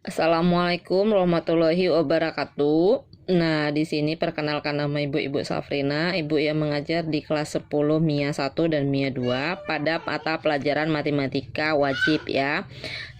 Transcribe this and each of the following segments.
Assalamualaikum warahmatullahi wabarakatuh. Nah, di sini perkenalkan nama Ibu Safrina, Ibu yang mengajar di kelas 10 MIA 1 dan MIA 2 pada mata pelajaran matematika wajib ya.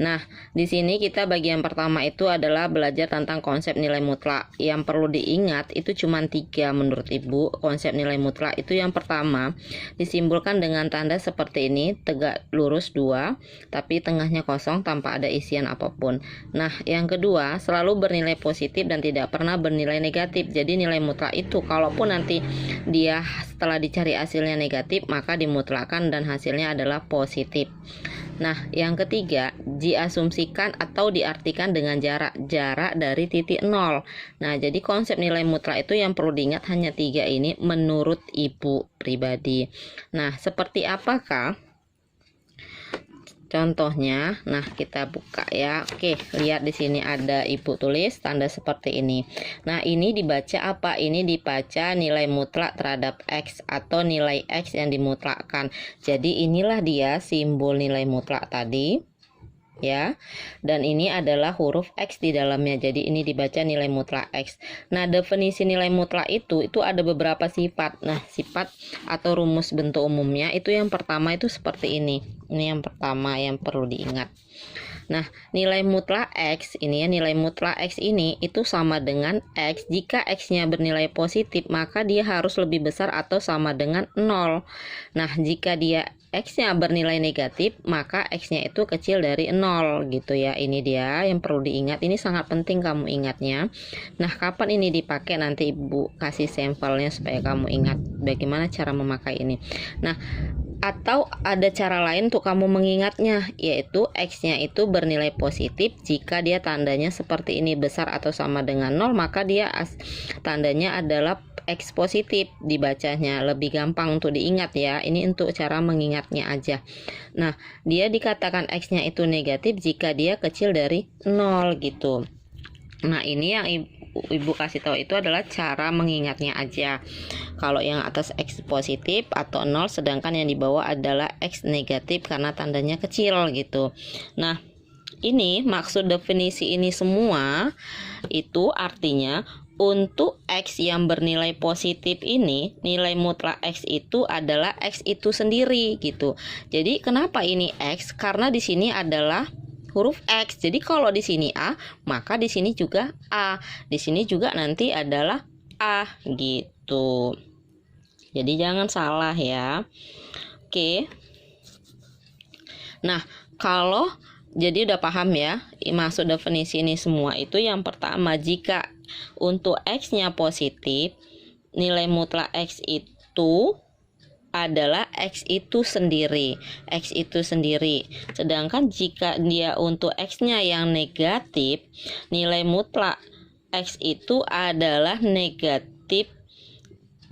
Nah, di sini kita bagian pertama itu adalah belajar tentang konsep nilai mutlak. Yang perlu diingat itu cuma 3 menurut Ibu. Konsep nilai mutlak itu yang pertama disimbolkan dengan tanda seperti ini, tegak lurus 2, tapi tengahnya kosong tanpa ada isian apapun. Nah, yang kedua, selalu bernilai positif dan tidak pernah bernilai negatif. Jadi nilai mutlak itu kalaupun nanti dia setelah dicari hasilnya negatif, maka dimutlakkan dan hasilnya adalah positif. Nah, yang ketiga, diasumsikan atau diartikan dengan jarak dari titik nol. Nah, jadi konsep nilai mutlak itu yang perlu diingat hanya 3 ini menurut Ibu pribadi. Nah, seperti apakah contohnya? Nah, kita buka ya. Oke, lihat di sini ada Ibu tulis tanda seperti ini. Nah, ini dibaca apa? Ini dibaca nilai mutlak terhadap X atau nilai X yang dimutlakkan. Jadi inilah dia simbol nilai mutlak tadi. Ya, dan ini adalah huruf X di dalamnya, jadi ini dibaca nilai mutlak X. Nah, definisi nilai mutlak itu ada beberapa sifat. Nah, sifat atau rumus bentuk umumnya itu yang pertama itu seperti ini yang pertama yang perlu diingat. Nah, nilai mutlak X ini ya, nilai mutlak X ini itu sama dengan X. Jika X-nya bernilai positif, maka dia harus lebih besar atau sama dengan 0. Nah, jika dia X-nya bernilai negatif, maka X-nya itu kecil dari 0 gitu ya. Ini dia yang perlu diingat. Ini sangat penting kamu ingatnya. Nah, kapan ini dipakai? Nanti Ibu kasih sampelnya supaya kamu ingat bagaimana cara memakai ini. Nah, atau ada cara lain untuk kamu mengingatnya, yaitu X-nya itu bernilai positif. Jika dia tandanya seperti ini, besar atau sama dengan 0, maka dia tandanya adalah X positif dibacanya. Lebih gampang untuk diingat ya. Ini untuk cara mengingatnya aja. Nah, dia dikatakan X-nya itu negatif jika dia kecil dari 0 gitu. Nah, ini yang Ibu kasih tahu itu adalah cara mengingatnya aja. Kalau yang atas X positif atau 0, sedangkan yang di bawah adalah X negatif karena tandanya kecil gitu. Nah, ini maksud definisi ini semua itu artinya untuk X yang bernilai positif ini, nilai mutlak X itu adalah X itu sendiri gitu. Jadi kenapa ini X? Karena di sini adalah huruf X. Jadi kalau di sini A, maka di sini juga A. Di sini juga nanti adalah A gitu. Jadi jangan salah ya. Oke. Nah, kalau jadi udah paham ya maksud definisi ini semua itu yang pertama, jika untuk X-nya positif, nilai mutlak X itu adalah X itu sendiri. X itu sendiri. Sedangkan jika dia untuk X-nya yang negatif, nilai mutlak X itu adalah negatif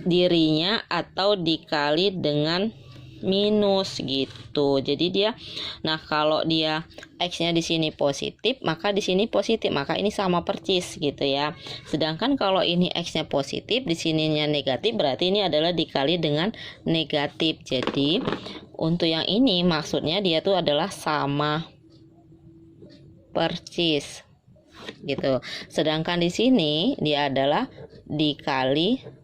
dirinya atau dikali dengan minus gitu. Jadi dia, nah kalau dia X-nya di sini positif, maka di sini positif, maka ini sama persis gitu ya. Sedangkan kalau ini X-nya positif, di sininya negatif, berarti ini adalah dikali dengan negatif. Jadi untuk yang ini maksudnya dia tuh adalah sama persis gitu. Sedangkan di sini dia adalah dikali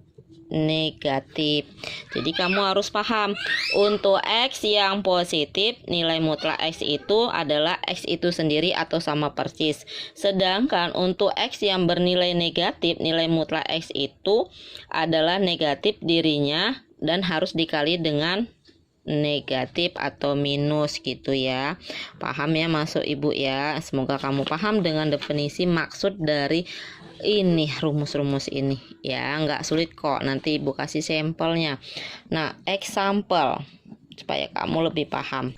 negatif. Jadi kamu harus paham, untuk X yang positif, nilai mutlak X itu adalah X itu sendiri atau sama persis. Sedangkan untuk X yang bernilai negatif, nilai mutlak X itu adalah negatif dirinya dan harus dikali dengan negatif atau minus gitu ya. Paham ya masuk Ibu ya. Semoga kamu paham dengan definisi maksud dari ini rumus-rumus ini ya, nggak sulit kok, nanti Ibu kasih sampelnya. Nah, example supaya kamu lebih paham.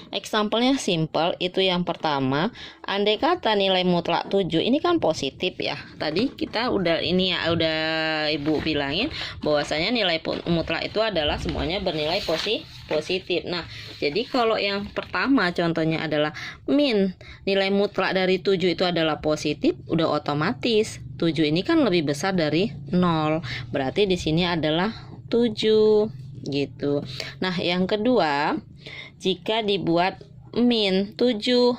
Example-nya simple, itu yang pertama. Andai kata nilai mutlak 7 ini kan positif ya. Tadi kita udah ini ya, udah Ibu bilangin bahwasanya nilai mutlak itu adalah semuanya bernilai positif. Nah, jadi kalau yang pertama contohnya adalah min, nilai mutlak dari 7 itu adalah positif, udah otomatis 7 ini kan lebih besar dari 0. Berarti di sini adalah 7 gitu. Nah, yang kedua, jika dibuat min 7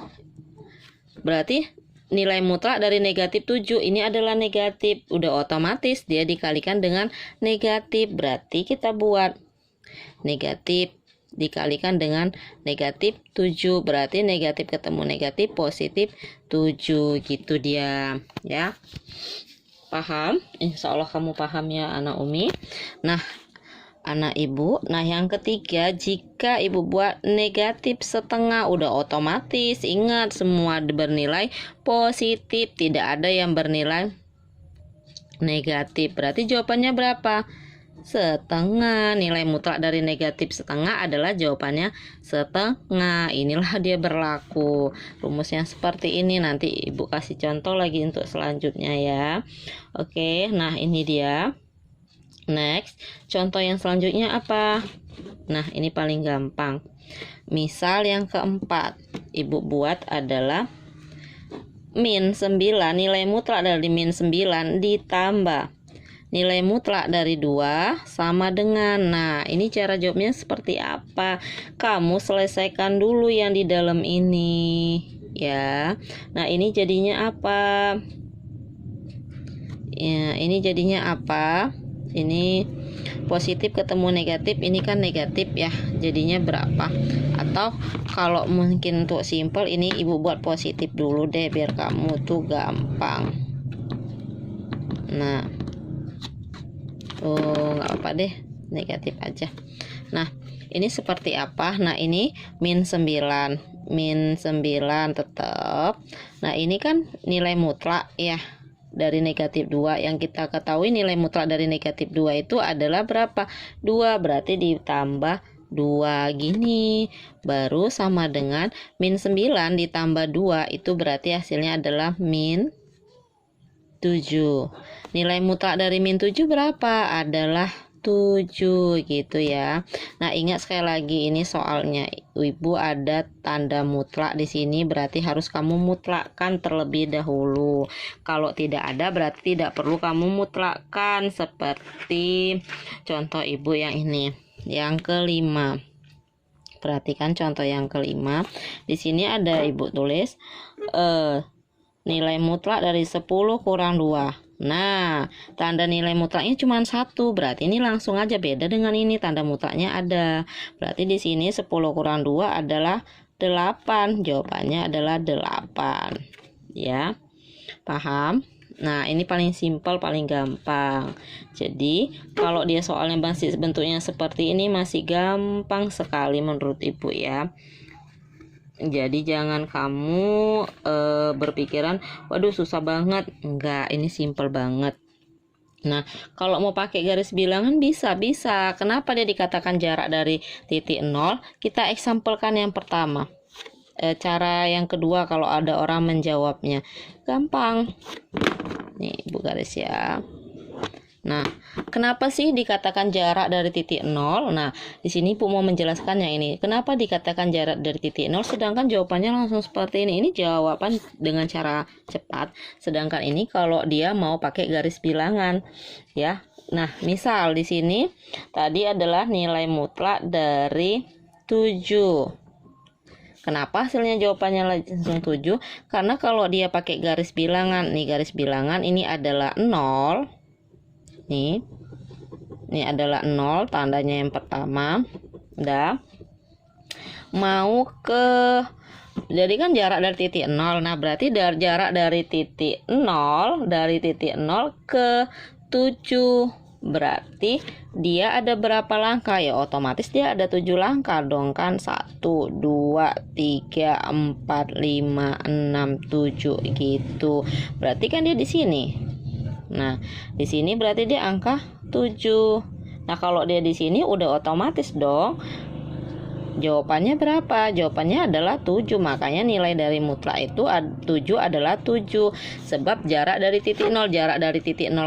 Berarti nilai mutlak dari negatif 7 ini adalah negatif. Udah otomatis dia dikalikan dengan negatif. Berarti kita buat negatif dikalikan dengan negatif 7. Berarti negatif ketemu negatif, positif 7. Gitu dia ya. Paham? Insya Allah kamu paham ya anak Umi. Nah anak ibu, nah yang ketiga, jika ibu buat negatif setengah, udah otomatis ingat semua bernilai positif, tidak ada yang bernilai negatif. Berarti jawabannya berapa? Setengah. Nilai mutlak dari negatif setengah adalah jawabannya setengah. Inilah dia berlaku. Rumusnya seperti ini. Nanti ibu kasih contoh lagi untuk selanjutnya ya. Oke, nah ini dia. Next, contoh yang selanjutnya apa? Nah, ini paling gampang. Misal yang keempat, ibu buat adalah min 9, nilai mutlak dari min 9 ditambah nilai mutlak dari 2 sama dengan. Nah, ini cara jawabnya seperti apa? Kamu selesaikan dulu yang di dalam ini, ya. Nah, ini jadinya apa? Ya, ini jadinya apa? Ini positif ketemu negatif, ini kan negatif ya, jadinya berapa? Atau kalau mungkin untuk simple, ini ibu buat positif dulu deh biar kamu tuh gampang. Nah nggak apa deh, negatif aja. Nah ini seperti apa? Nah ini min 9 tetap. Nah ini kan nilai mutlak ya dari negatif 2. Yang kita ketahui nilai mutlak dari negatif 2 itu adalah berapa? 2. Berarti ditambah 2 gini. Baru sama dengan min 9 ditambah 2. Itu berarti hasilnya adalah min 7. Nilai mutlak dari min 7 berapa? Adalah 7 gitu ya. Nah, ingat sekali lagi ini soalnya ibu ada tanda mutlak di sini, berarti harus kamu mutlakkan terlebih dahulu. Kalau tidak ada berarti tidak perlu kamu mutlakkan, seperti contoh ibu yang ini. Yang kelima. Perhatikan contoh yang kelima. Di sini ada ibu tulis nilai mutlak dari 10 kurang 2. Nah, tanda nilai mutlaknya cuma 1, berarti ini langsung aja beda dengan ini, tanda mutlaknya ada. Berarti di sini 10 kurang 2 adalah 8. Jawabannya adalah 8. Ya. Paham? Nah, ini paling simpel, paling gampang. Jadi, kalau dia soalnya masih bentuknya seperti ini masih gampang sekali menurut ibu ya. Jadi jangan kamu berpikiran waduh susah banget. Enggak, ini simple banget. Nah, kalau mau pakai garis bilangan bisa. Kenapa dia dikatakan jarak dari titik 0? Kita eksampelkan yang pertama. Cara yang kedua kalau ada orang menjawabnya. Gampang. Nih, ibu garis ya. Nah, kenapa sih dikatakan jarak dari titik 0? Nah, di sini ibu mau menjelaskannya ini. Kenapa dikatakan jarak dari titik 0 sedangkan jawabannya langsung seperti ini? Ini jawaban dengan cara cepat. Sedangkan ini kalau dia mau pakai garis bilangan, ya. Nah, misal di sini tadi adalah nilai mutlak dari 7. Kenapa hasilnya jawabannya langsung 7? Karena kalau dia pakai garis bilangan, nih garis bilangan ini adalah 0. Nih, ini adalah 0, tandanya yang pertama. Udah. Mau ke, jadi kan jarak dari titik 0. Nah, berarti dari jarak dari titik 0, ke 7. Berarti dia ada berapa langkah? Ya otomatis dia ada 7 langkah dong kan. 1, 2, 3, 4, 5, 6, 7 gitu. Berarti kan dia di sini. Nah, di sini berarti dia angka 7. Nah, kalau dia di sini udah otomatis dong. Jawabannya berapa? Jawabannya adalah 7. Makanya nilai dari mutlak itu 7 adalah 7. Sebab jarak dari titik 0,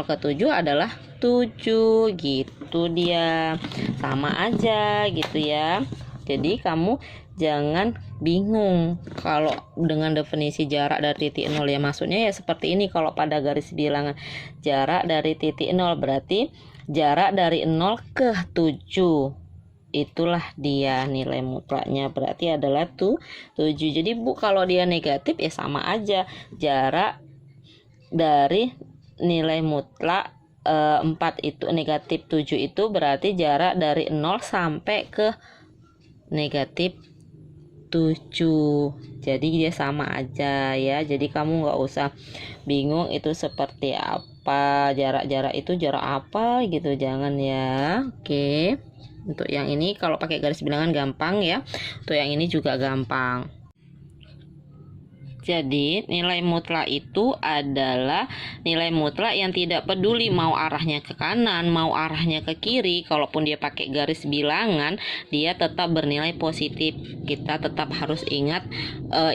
ke 7 adalah 7. Gitu dia. Sama aja gitu ya. Jadi kamu jangan bingung kalau dengan definisi jarak dari titik 0 ya, maksudnya ya seperti ini. Kalau pada garis bilangan jarak dari titik 0 berarti jarak dari 0 ke 7. itulah dia nilai mutlaknya, berarti adalah 7. Jadi Bu, kalau dia negatif ya sama aja, jarak dari nilai mutlak 4 itu negatif 7 itu berarti jarak dari 0 sampai ke negatif 7. Jadi dia sama aja ya. Jadi kamu nggak usah bingung itu seperti apa, jarak-jarak itu jarak apa gitu, jangan ya. Oke. Untuk yang ini kalau pakai garis bilangan gampang ya. Untuk yang ini juga gampang. Jadi nilai mutlak itu adalah nilai mutlak yang tidak peduli mau arahnya ke kanan, mau arahnya ke kiri. Kalaupun dia pakai garis bilangan, dia tetap bernilai positif. Kita tetap harus ingat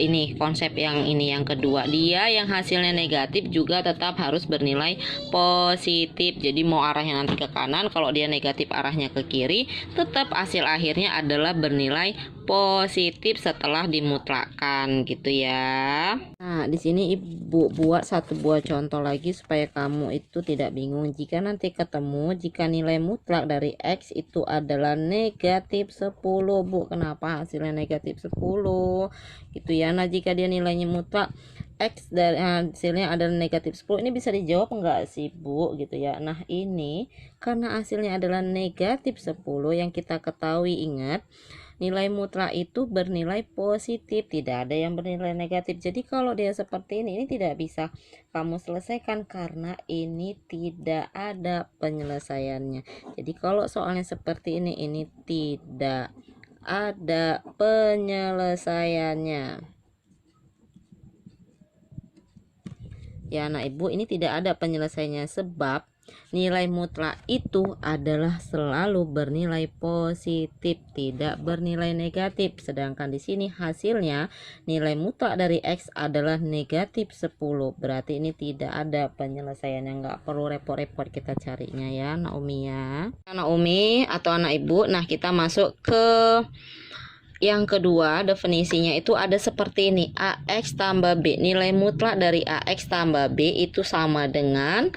ini konsep yang ini yang kedua. Dia yang hasilnya negatif juga tetap harus bernilai positif. Jadi mau arahnya nanti ke kanan, kalau dia negatif arahnya ke kiri, tetap hasil akhirnya adalah bernilai positif setelah dimutlakkan gitu ya. Nah, di sini Ibu buat satu buah contoh lagi supaya kamu itu tidak bingung. Jika nanti ketemu jika nilai mutlak dari X itu adalah negatif 10, Bu. Kenapa hasilnya negatif 10? Gitu ya. Nah, jika dia nilainya mutlak X dari hasilnya adalah negatif 10, ini bisa dijawab enggak sih, Bu? Gitu ya. Nah, ini karena hasilnya adalah negatif 10 yang kita ketahui, ingat nilai mutlak itu bernilai positif, tidak ada yang bernilai negatif. Jadi kalau dia seperti ini tidak bisa kamu selesaikan karena ini tidak ada penyelesaiannya. Jadi kalau soalnya seperti ini tidak ada penyelesaiannya. Ya anak ibu, ini tidak ada penyelesaiannya sebab nilai mutlak itu adalah selalu bernilai positif, tidak bernilai negatif. Sedangkan di sini hasilnya nilai mutlak dari X adalah negatif 10. Berarti ini tidak ada penyelesaiannya, nggak perlu repot-repot kita carinya ya anak Umi ya. Anak Umi atau anak ibu, nah kita masuk ke yang kedua, definisinya itu ada seperti ini. AX tambah B, nilai mutlak dari AX tambah B itu sama dengan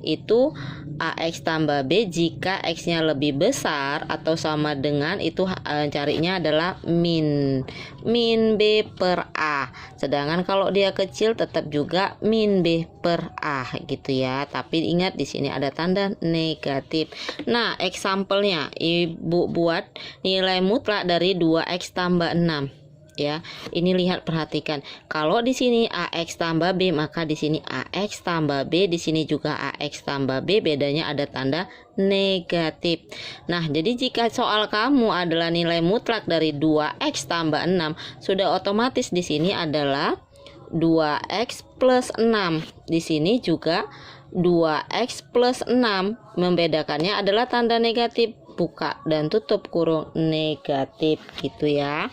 itu AX tambah B jika X nya lebih besar atau sama dengan itu carinya adalah min B per A. Sedangkan kalau dia kecil tetap juga min B per A gitu ya. Tapi ingat di sini ada tanda negatif. Nah, example-nya Ibu buat nilai mutlak dari 2X tambah 6. Ya, ini lihat perhatikan. Kalau di sini AX tambah B, maka di sini AX tambah B, di sini juga AX tambah B, bedanya ada tanda negatif. Nah, jadi jika soal kamu adalah nilai mutlak dari 2X tambah 6, sudah otomatis di sini adalah 2X plus 6. Di sini juga 2X plus 6. Membedakannya adalah tanda negatif, buka dan tutup kurung negatif gitu ya.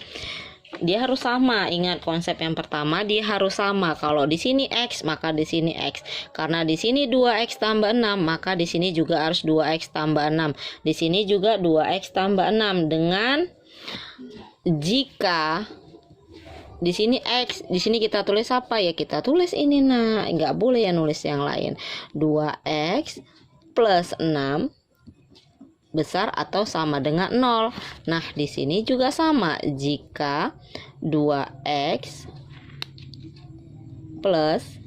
Dia harus sama, ingat konsep yang pertama dia harus sama. Kalau di sini X maka di sini X. Karena di sini 2X tambah 6 maka di sini juga harus 2X tambah 6. Di sini juga 2X tambah 6 dengan jika di sini X, di sini kita tulis apa ya? Kita tulis ini, nah, nggak boleh ya nulis yang lain. 2X plus 6 besar atau sama dengan 0. Nah, di sini juga sama. Jika 2X plus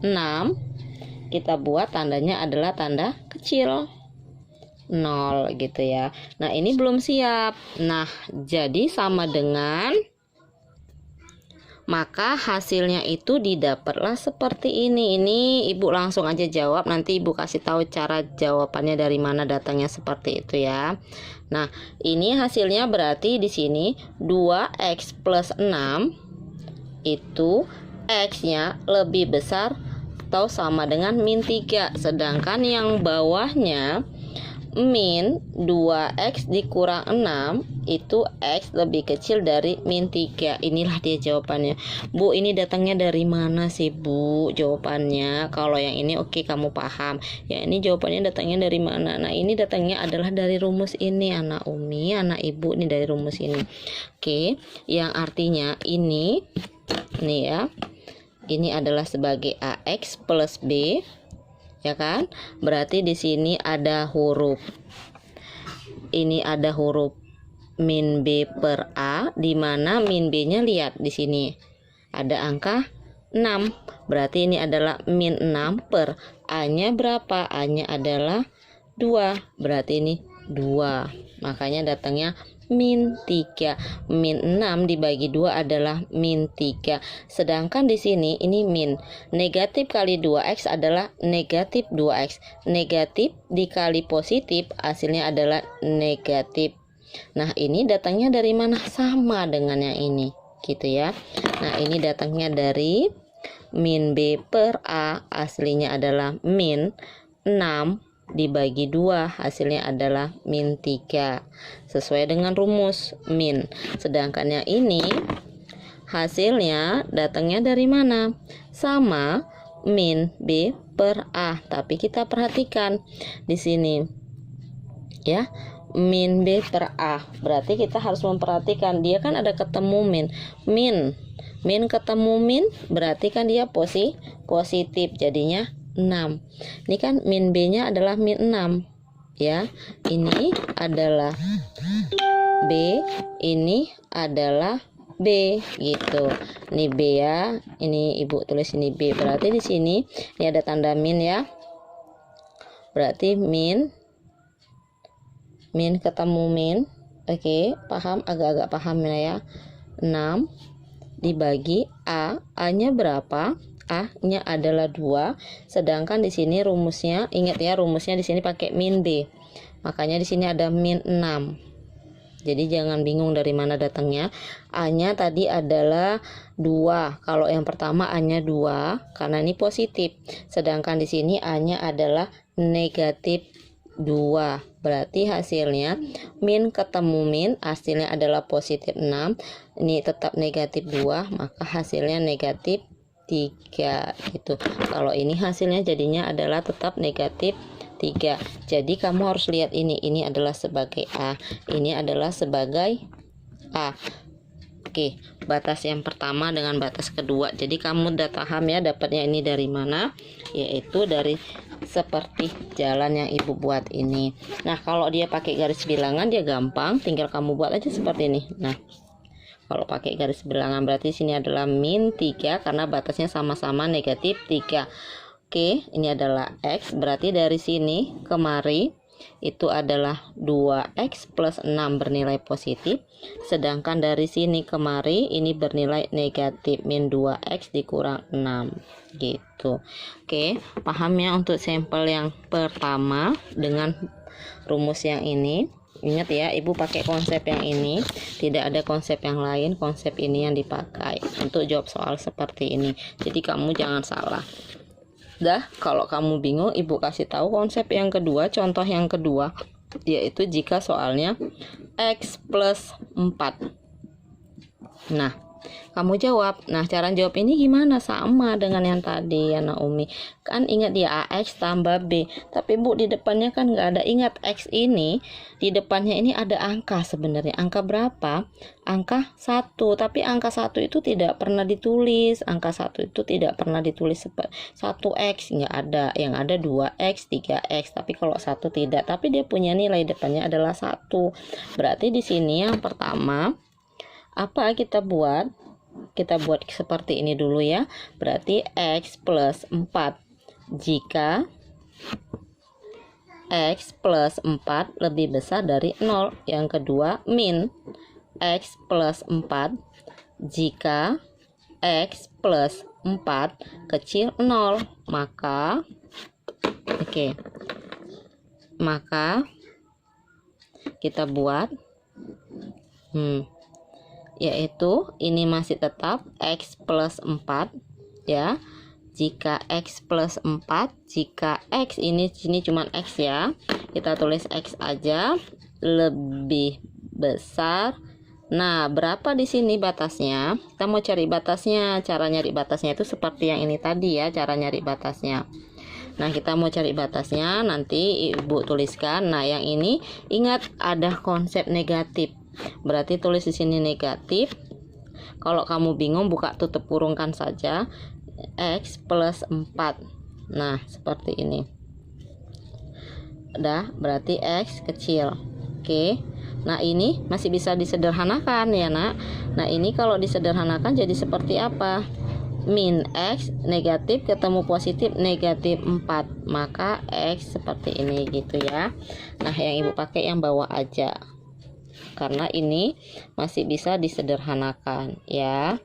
6 kita buat tandanya adalah tanda kecil 0 gitu ya. Nah, ini belum siap. Nah, jadi sama dengan, maka hasilnya itu didapatlah seperti ini. Ini ibu langsung aja jawab, nanti ibu kasih tahu cara jawabannya dari mana datangnya seperti itu ya. Nah, ini hasilnya berarti di sini 2X plus 6 itu X-nya lebih besar atau sama dengan min 3. Sedangkan yang bawahnya min 2X dikurang 6 itu X lebih kecil dari min 3. Inilah dia jawabannya. Bu, ini datangnya dari mana sih Bu jawabannya? Kalau yang ini oke, kamu paham. Ya, ini jawabannya datangnya dari mana? Nah, ini datangnya adalah dari rumus ini anak Umi, anak ibu, ini dari rumus ini. Oke, yang artinya ini nih ya. Ini adalah sebagai AX plus B ya kan? Berarti di sini ada huruf, ini ada huruf min B per A, di mana min B-nya lihat di sini ada angka 6. Berarti ini adalah min 6 per A-nya berapa? A-nya adalah 2. Berarti ini 2. Makanya datangnya min 3. Min 6 dibagi 2 adalah min 3. Sedangkan di sini ini min. Negatif kali 2x adalah negatif 2x. Negatif dikali positif hasilnya adalah negatif. Nah, ini datangnya dari mana? Sama dengan yang ini, gitu ya. Nah, ini datangnya dari min B per A, aslinya adalah min 6 dibagi 2, hasilnya adalah min 3. Sesuai dengan rumus min. Sedangkan yang ini hasilnya datangnya dari mana? Sama min B per A. Tapi kita perhatikan di sini ya, min B per A. Berarti kita harus memperhatikan, dia kan ada ketemu min ketemu min, berarti kan dia positif, jadinya 6. Ini kan min B nya adalah min 6 ya. Ini adalah B, ini adalah B, gitu. Ini B ya, ini ibu tulis ini B. Berarti di sini ini ada tanda min ya. Berarti min ketemu min. Oke, paham, agak-agak paham ya. 6 dibagi A, A-nya berapa? A-nya adalah 2. Sedangkan di sini rumusnya, ingat ya, rumusnya di sini pakai min B. Makanya di sini ada min 6. Jadi jangan bingung dari mana datangnya. A-nya tadi adalah 2. Kalau yang pertama A-nya 2 karena ini positif. Sedangkan di sini A-nya adalah negatif 2. Berarti hasilnya min ketemu min, hasilnya adalah positif 6. Ini tetap negatif 2, maka hasilnya negatif 3 gitu. Kalau ini hasilnya jadinya adalah tetap negatif 3. Jadi kamu harus lihat ini adalah sebagai A, ini adalah sebagai A. Oke, batas yang pertama dengan batas kedua. Jadi kamu udah paham ya dapatnya ini dari mana? Yaitu dari seperti jalan yang ibu buat ini. Nah, kalau dia pakai garis bilangan dia gampang, tinggal kamu buat aja seperti ini. Nah, kalau pakai garis bilangan berarti sini adalah min 3 karena batasnya sama-sama negatif 3. Oke, ini adalah X, berarti dari sini kemari itu adalah 2x plus 6 bernilai positif. Sedangkan dari sini kemari ini bernilai negatif, min 2x dikurang 6 gitu. Oke, paham ya untuk sampel yang pertama dengan rumus yang ini. Ingat ya, ibu pakai konsep yang ini, tidak ada konsep yang lain, konsep ini yang dipakai untuk jawab soal seperti ini. Jadi kamu jangan salah. Dah, kalau kamu bingung, ibu kasih tahu konsep yang kedua, contoh yang kedua, yaitu jika soalnya X plus 4. Nah, kamu jawab. Nah, cara jawab ini gimana? Sama dengan yang tadi ya Naomi. Kan ingat dia AX tambah B. Tapi Bu, di depannya kan nggak ada. Ingat X ini, di depannya ini ada angka sebenarnya. Angka berapa? Angka 1. Tapi angka 1 itu tidak pernah ditulis. Angka 1 itu tidak pernah ditulis seperti 1X. Nggak ada. Yang ada 2X, 3X. Tapi kalau 1 tidak. Tapi dia punya nilai depannya adalah 1. Berarti di sini yang pertama, apa kita buat? Kita buat seperti ini dulu ya. Berarti X plus 4 jika X plus 4 lebih besar dari 0. Yang kedua, min X plus 4 jika X plus 4 kecil 0. Maka maka kita buat yaitu ini masih tetap X plus 4 ya. Jika X plus 4, jika X ini sini cuman X ya, kita tulis X aja, lebih besar. Nah, berapa di sini batasnya? Kita mau cari batasnya. Cara nyari batasnya itu seperti yang ini tadi ya, cara nyari batasnya. Nah, kita mau cari batasnya, nanti ibu tuliskan. Nah, yang ini ingat ada konsep negatif. Berarti tulis di sini negatif. Kalau kamu bingung, buka tutup kurungkan saja. X plus 4 Nah, seperti ini. Udah, berarti X kecil. Oke. Nah, ini masih bisa disederhanakan ya, Nak. Nah, ini kalau disederhanakan jadi seperti apa? Min X negatif ketemu positif negatif 4, maka X seperti ini gitu ya. Nah, yang Ibu pakai yang bawah aja, karena ini masih bisa disederhanakan ya,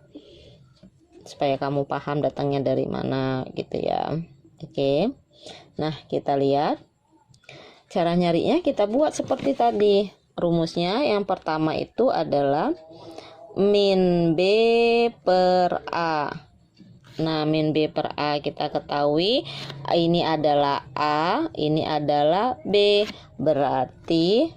supaya kamu paham datangnya dari mana gitu ya. Oke. Nah, kita lihat cara nyarinya. Kita buat seperti tadi. Rumusnya yang pertama itu adalah min B per A. Nah, min B per A kita ketahui ini adalah A, ini adalah B. Berarti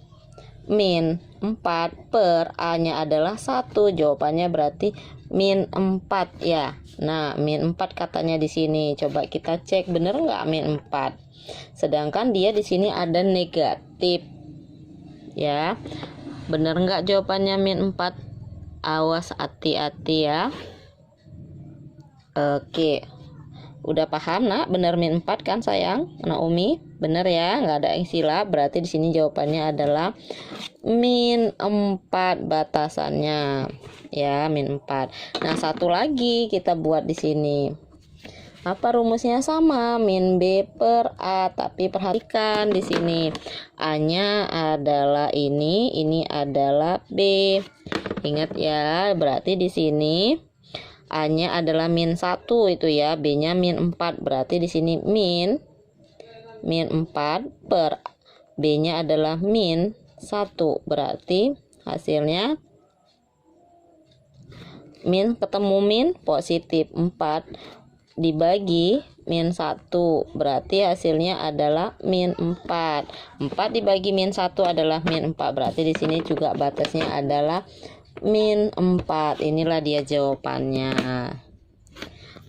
min 4 per A-nya adalah 1. Jawabannya berarti min 4 ya. Nah, min 4 katanya di sini. Coba kita cek bener nggak min 4. Sedangkan dia di sini ada negatif. Ya, bener nggak jawabannya min 4? Awas, hati-hati ya. Oke, udah paham Nak? Bener min 4 kan sayang? Naomi, bener ya, nggak ada yang silap. Berarti di sini jawabannya adalah min 4 batasannya ya, min 4. Nah, satu lagi kita buat di sini. Apa rumusnya? Sama, min B per A, tapi perhatikan di sini A-nya adalah ini adalah B. Ingat ya, berarti di sini A-nya adalah min 1 itu ya, B-nya min 4. Berarti di sini min 4 per B-nya adalah min 1. Berarti hasilnya min ketemu min positif 4 dibagi min 1, berarti hasilnya adalah min 4. 4 dibagi min 1 adalah min 4. Berarti di sini juga batasnya adalah min 4. Inilah dia jawabannya.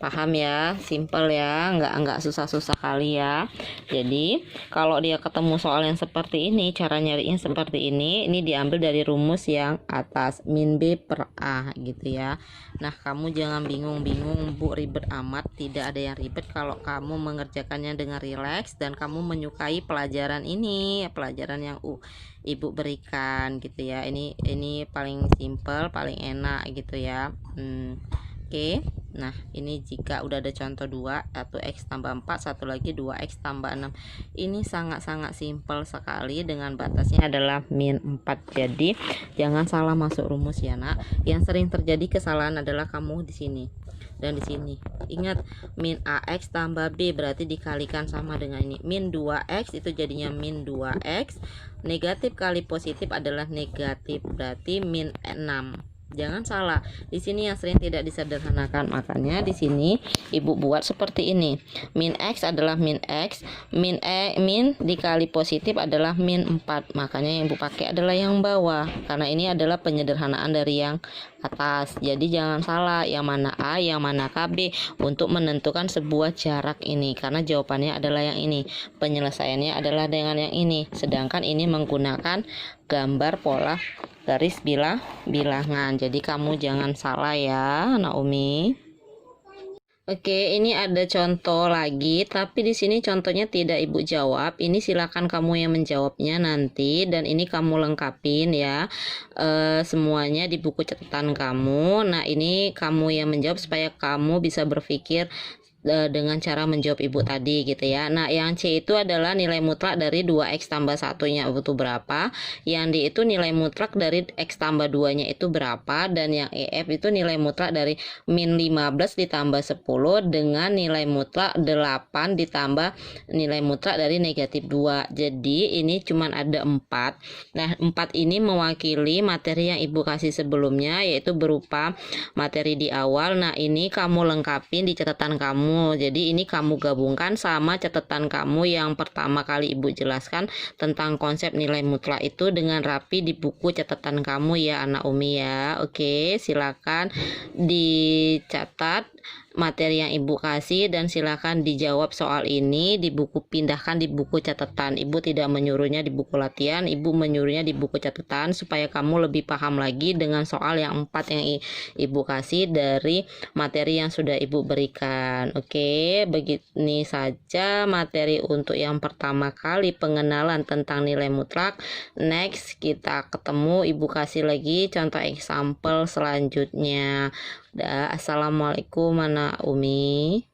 Paham ya, simple ya, nggak susah-susah kali ya. Jadi kalau dia ketemu soal yang seperti ini, cara nyarinya seperti ini diambil dari rumus yang atas, min B per A gitu ya. Nah, kamu jangan bingung-bingung Bu, ribet amat. Tidak ada yang ribet kalau kamu mengerjakannya dengan rileks dan kamu menyukai pelajaran ini, pelajaran yang Ibu berikan gitu ya. Ini paling simple, paling enak gitu ya. Oke. Nah, ini jika udah ada contoh 2, 1x tambah 4, satu lagi 2x tambah 6. Ini sangat-sangat simpel sekali, dengan batasnya adalah min 4. Jadi jangan salah masuk rumus ya Nak. Yang sering terjadi kesalahan adalah kamu di sini dan di sini. Ingat, min AX tambah B berarti dikalikan sama dengan ini. Min 2x itu jadinya min 2x. Negatif kali positif adalah negatif, berarti min 6. Jangan salah, di sini yang sering tidak disederhanakan. Makanya di sini Ibu buat seperti ini. Min X adalah min X, min dikali positif adalah min 4. Makanya yang Ibu pakai adalah yang bawah, karena ini adalah penyederhanaan dari yang atas. Jadi jangan salah yang mana A, yang mana KB untuk menentukan sebuah jarak ini, karena jawabannya adalah yang ini, penyelesaiannya adalah dengan yang ini. Sedangkan ini menggunakan gambar pola garis bilangan. Jadi kamu jangan salah ya, Naomi. Oke, ini ada contoh lagi, tapi di sini contohnya tidak Ibu jawab. Ini silakan kamu yang menjawabnya nanti, dan ini kamu lengkapin ya, semuanya di buku catatan kamu. Nah, ini kamu yang menjawab supaya kamu bisa berpikir dengan cara menjawab Ibu tadi gitu ya. Nah, yang C itu adalah nilai mutlak dari 2x tambah 1-nya itu berapa, yang D itu nilai mutlak dari x tambah 2-nya itu berapa, dan yang EF itu nilai mutlak dari min 15 ditambah 10 dengan nilai mutlak 8 ditambah nilai mutlak dari negatif 2. Jadi ini cuman ada 4. Nah, 4 ini mewakili materi yang Ibu kasih sebelumnya, yaitu berupa materi di awal. Nah, ini kamu lengkapin di catatan kamu. Jadi ini kamu gabungkan sama catatan kamu yang pertama kali Ibu jelaskan tentang konsep nilai mutlak itu dengan rapi di buku catatan kamu ya anak Umi ya. Oke, silakan dicatat materi yang Ibu kasih dan silakan dijawab soal ini di buku, pindahkan di buku catatan. Ibu tidak menyuruhnya di buku latihan, Ibu menyuruhnya di buku catatan supaya kamu lebih paham lagi dengan soal yang 4 yang Ibu kasih dari materi yang sudah Ibu berikan. Oke, begini saja materi untuk yang pertama kali pengenalan tentang nilai mutlak. Next, kita ketemu, Ibu kasih lagi contoh example selanjutnya. Assalamualaikum Mana Umi.